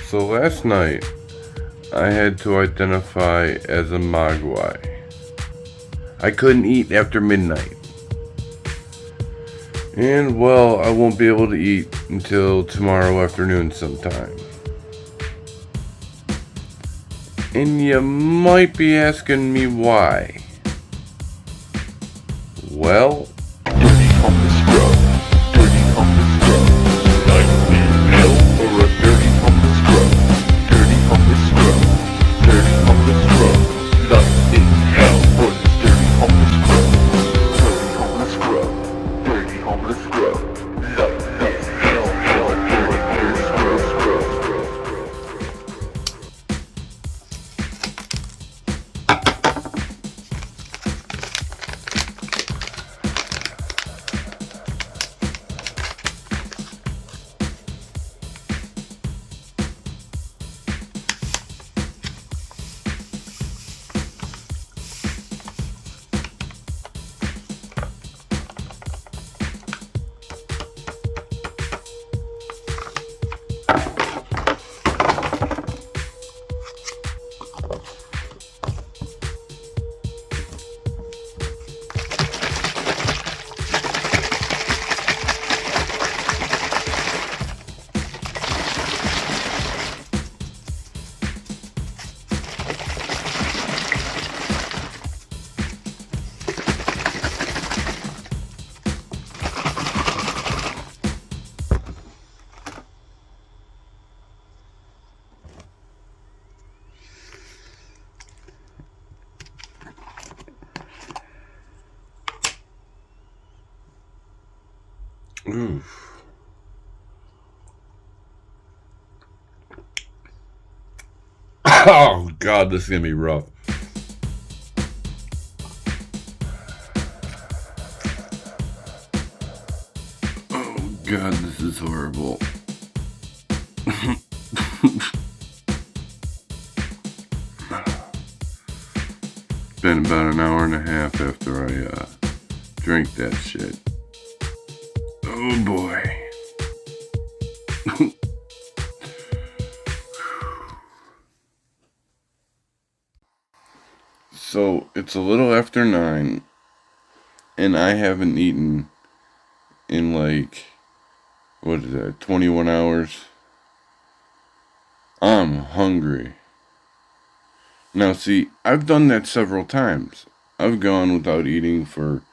So last night, I had to identify as a Mogwai. I couldn't eat after midnight. And well, I won't be able to eat until tomorrow afternoon sometime. And you might be asking me why. Well, Dirty homeless scrub, dirty homeless scrub. Life in hell or a dirty homeless scrub, dirty homeless scrub, dirty homeless scrub. Life in hell or this dirty homeless scrub, dirty homeless scrub, dirty homeless scrub. Life in hell or a dirty scrub, scrub. oof. Oh God, this is gonna be rough. Oh God, this is horrible. Been about an hour and a half after I drank that shit. Oh boy. So it's a little after 9, and I haven't eaten in like, what is that, 21 hours? I'm hungry. Now see, I've done that several times. I've gone without eating for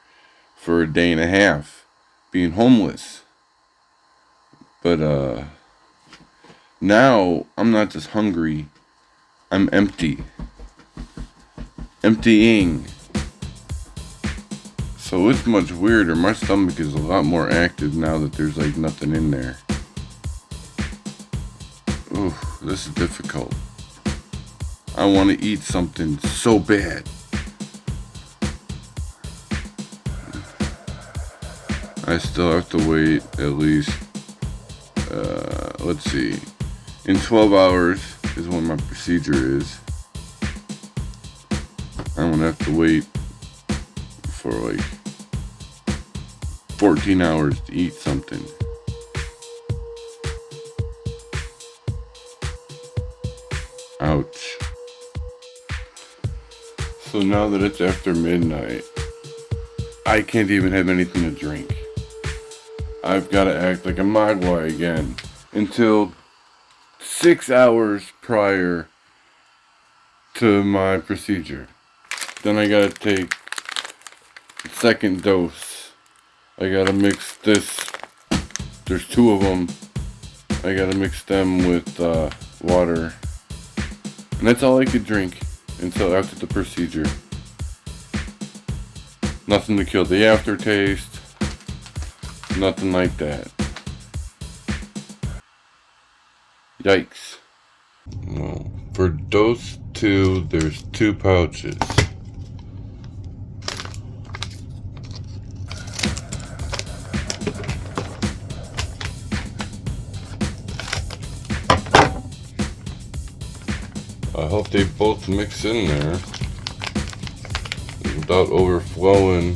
a day and a half, being homeless. But now I'm not just hungry, I'm empty. Emptying. So it's much weirder. My stomach is a lot more active now that there's like nothing in there. Ooh, this is difficult. I want to eat something so bad. I still have to wait at least, let's see, in 12 hours is when my procedure is. I'm gonna have to wait for like 14 hours to eat something. Ouch. So now that it's after midnight, I can't even have anything to drink. I've got to act like a Mogwai again until 6 hours prior to my procedure. Then I gotta take the second dose. I gotta mix this. There's 2 of them. I gotta mix them with water. And that's all I could drink until after the procedure. Nothing to kill the aftertaste. Nothing like that. Yikes. Well, for dose 2, there's 2 pouches. I hope they both mix in there without overflowing.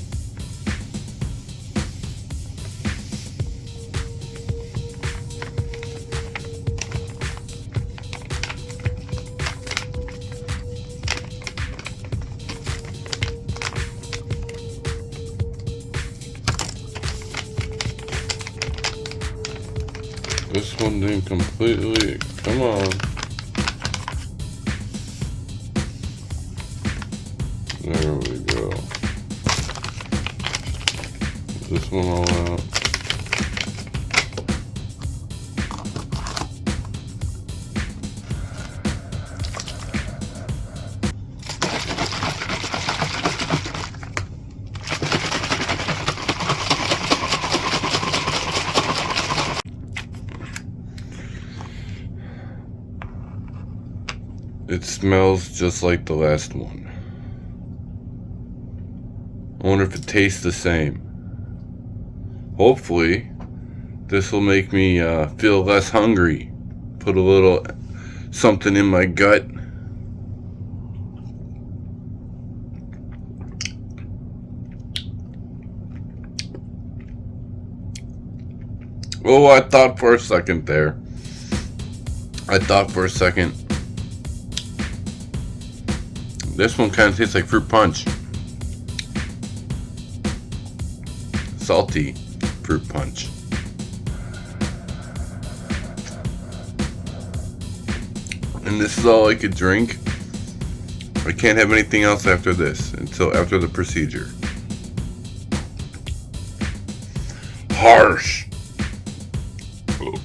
This one didn't completely. Come on. There we go. This one all out. It smells just like the last one. I wonder if it tastes the same. Hopefully, this will make me feel less hungry. Put a little something in my gut. Oh, I thought for a second there. This one kind of tastes like fruit punch. Salty fruit punch. And this is all I could drink. I can't have anything else after this until after the procedure. Harsh. Oh.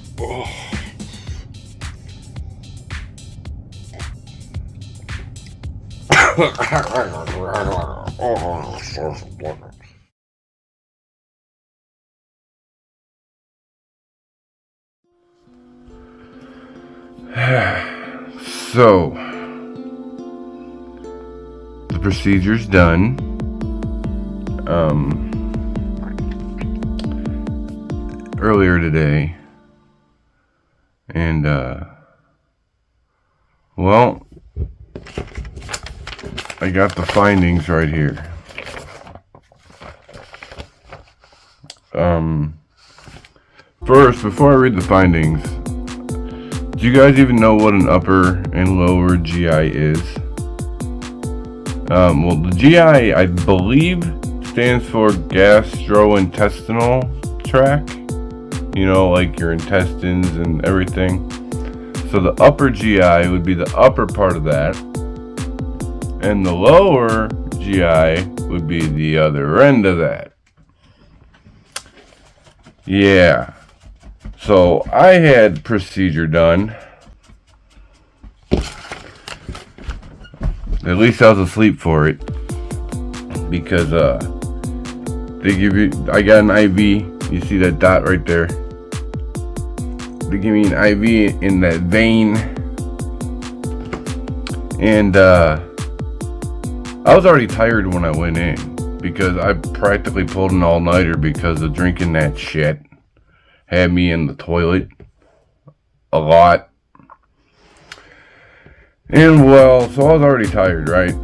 So, the procedure's done. Earlier today, and well, I got the findings right here. First, before I read the findings, do you guys even know what an upper and lower GI is? Well, the GI, I believe, stands for gastrointestinal tract. You know, like your intestines and everything. So the upper GI would be the upper part of that. And the lower GI would be the other end of that. Yeah. So I had procedure done. At least I was asleep for it. Because they give you, I got an IV. You see that dot right there? They give me an IV in that vein. And I was already tired when I went in, because I practically pulled an all-nighter because of drinking that shit. Had me in the toilet a lot. And well, so I was already tired, right?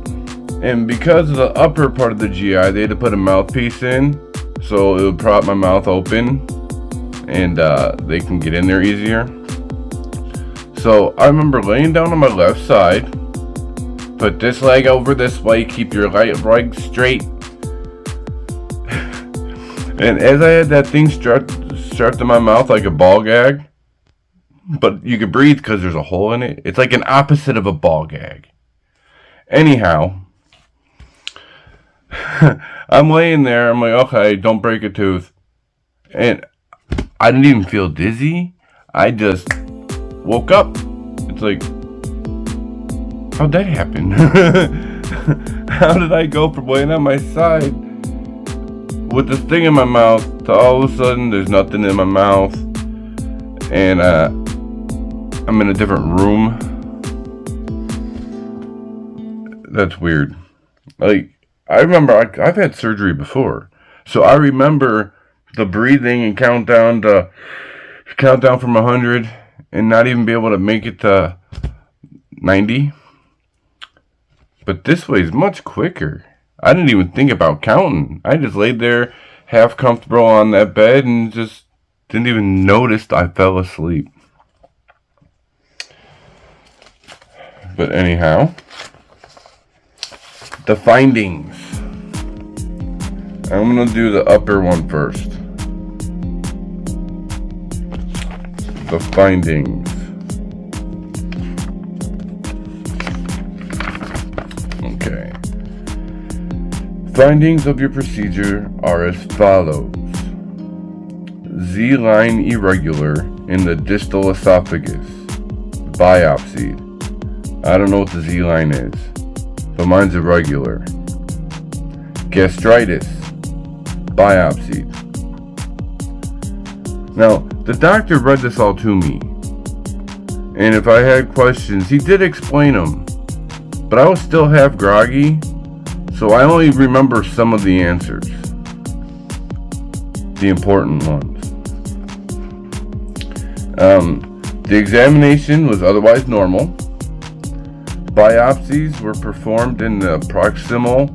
And because of the upper part of the GI, they had to put a mouthpiece in, so it would prop my mouth open, and they can get in there easier. So I remember laying down on my left side, put this leg over this way, keep your right leg straight. And as I had that thing strapped to my mouth like a ball gag, but you could breathe because there's a hole in it. It's like an opposite of a ball gag. Anyhow, I'm laying there. I'm like, okay, don't break a tooth. And I didn't even feel dizzy. I just woke up. It's like, how'd that happen? How did I go from laying on my side with this thing in my mouth to all of a sudden there's nothing in my mouth, and I'm in a different room? That's weird. Like, I remember I've had surgery before, so I remember the breathing and count down from 100 and not even be able to make it to 90. But this way is much quicker. I didn't even think about counting. I just laid there half comfortable on that bed and just didn't even notice I fell asleep. But anyhow, the findings. I'm going to do the upper one first. the findings. Okay. Findings of your procedure are as follows. Z-line irregular in the distal esophagus. Biopsied. I don't know what the Z-line is, but mine's irregular. Gastritis. Biopsied. Now, the doctor read this all to me, and if I had questions, he did explain them, but I was still half groggy, so I only remember some of the answers, the important ones. The examination was otherwise normal. Biopsies were performed in the proximal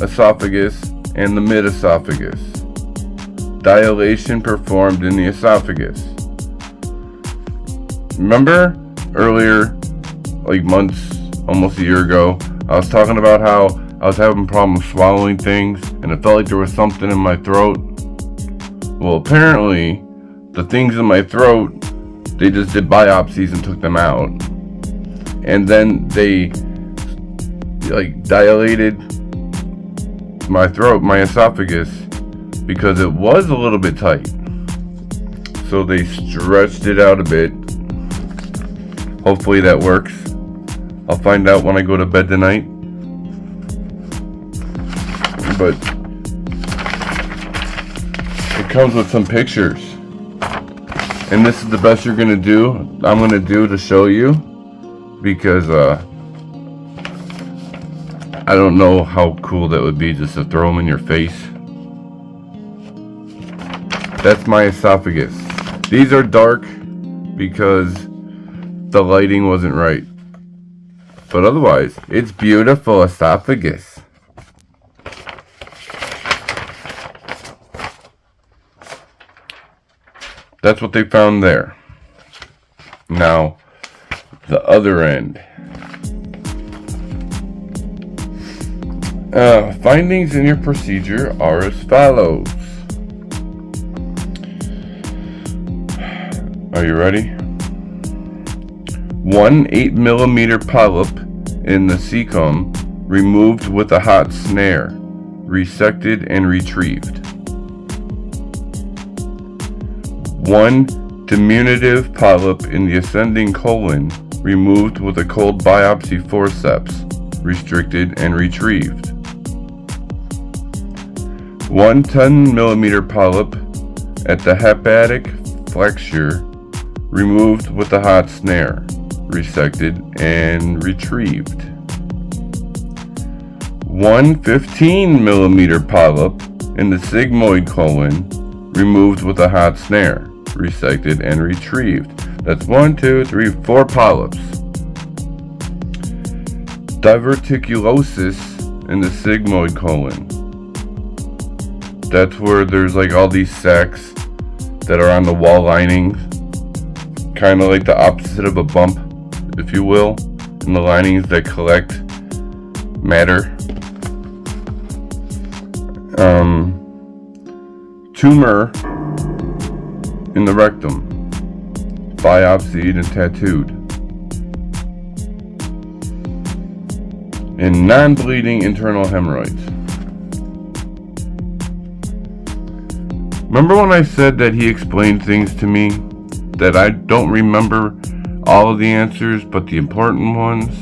esophagus and the mid-esophagus. Dilation performed in the esophagus. Remember earlier, like months, almost a year ago, I was talking about how I was having problems swallowing things and it felt like there was something in my throat? Well, apparently, the things in my throat, they just did biopsies and took them out. And then they dilated my throat, my esophagus, because it was a little bit tight. So they stretched it out a bit. Hopefully that works. I'll find out when I go to bed tonight. But it comes with some pictures. And this is the best I'm going to do to show you. Because I don't know how cool that would be just to throw them in your face. That's my esophagus. These are dark because the lighting wasn't right. But otherwise, it's beautiful esophagus. That's what they found there. Now, the other end. Findings in your procedure are as follows. Are you ready? 1 8mm polyp in the cecum removed with a hot snare, resected and retrieved. 1 diminutive polyp in the ascending colon removed with a cold biopsy forceps, restricted and retrieved. 1 10mm polyp at the hepatic flexure removed with a hot snare, resected and retrieved. 1 15mm polyp in the sigmoid colon removed with a hot snare, resected and retrieved. That's 1, 2, 3, 4 polyps. Diverticulosis in the sigmoid colon. That's where there's all these sacs that are on the wall lining, kind of like the opposite of a bump, if you will, in the linings that collect matter. Tumor in the rectum, biopsied and tattooed. And non-bleeding internal hemorrhoids. Remember when I said that he explained things to me that I don't remember all of the answers, but the important ones?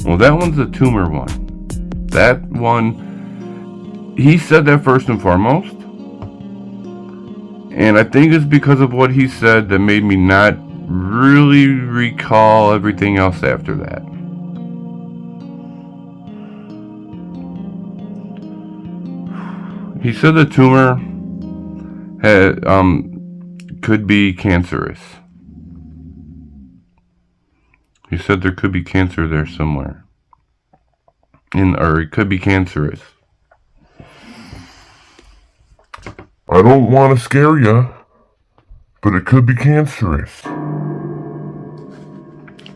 Well, that one's the tumor one. That one, he said that first and foremost. And I think it's because of what he said that made me not really recall everything else after that. He said the tumor could be cancerous. He said there could be cancer there somewhere. Or it could be cancerous. I don't want to scare you, but it could be cancerous.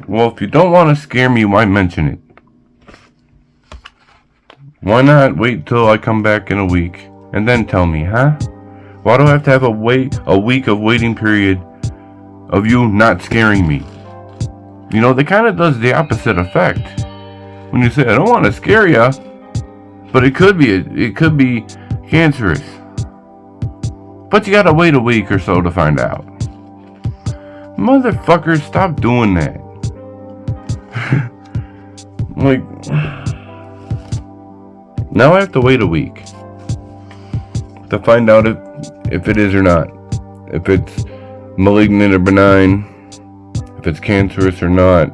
Well, if you don't want to scare me, why mention it? Why not wait till I come back in a week and then tell me, huh? Why do I have to have a week of waiting period of you not scaring me? You know, that kind of does the opposite effect. When you say, I don't want to scare you, but it could be cancerous. But you gotta wait a week or so to find out. Motherfuckers, stop doing that. Like, now I have to wait a week to find out if it is or not. If it's malignant or benign. If it's cancerous or not.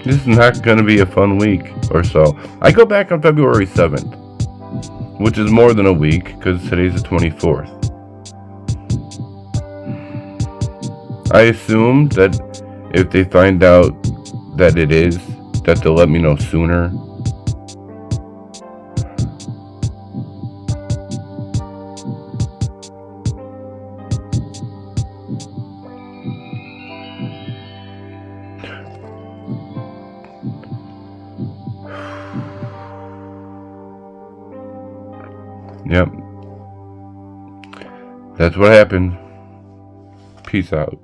This is not going to be a fun week or so. I go back on February 7th, which is more than a week because today's the 24th. I assume that if they find out that it is, that they'll let me know sooner. Yep. That's what happened. Peace out.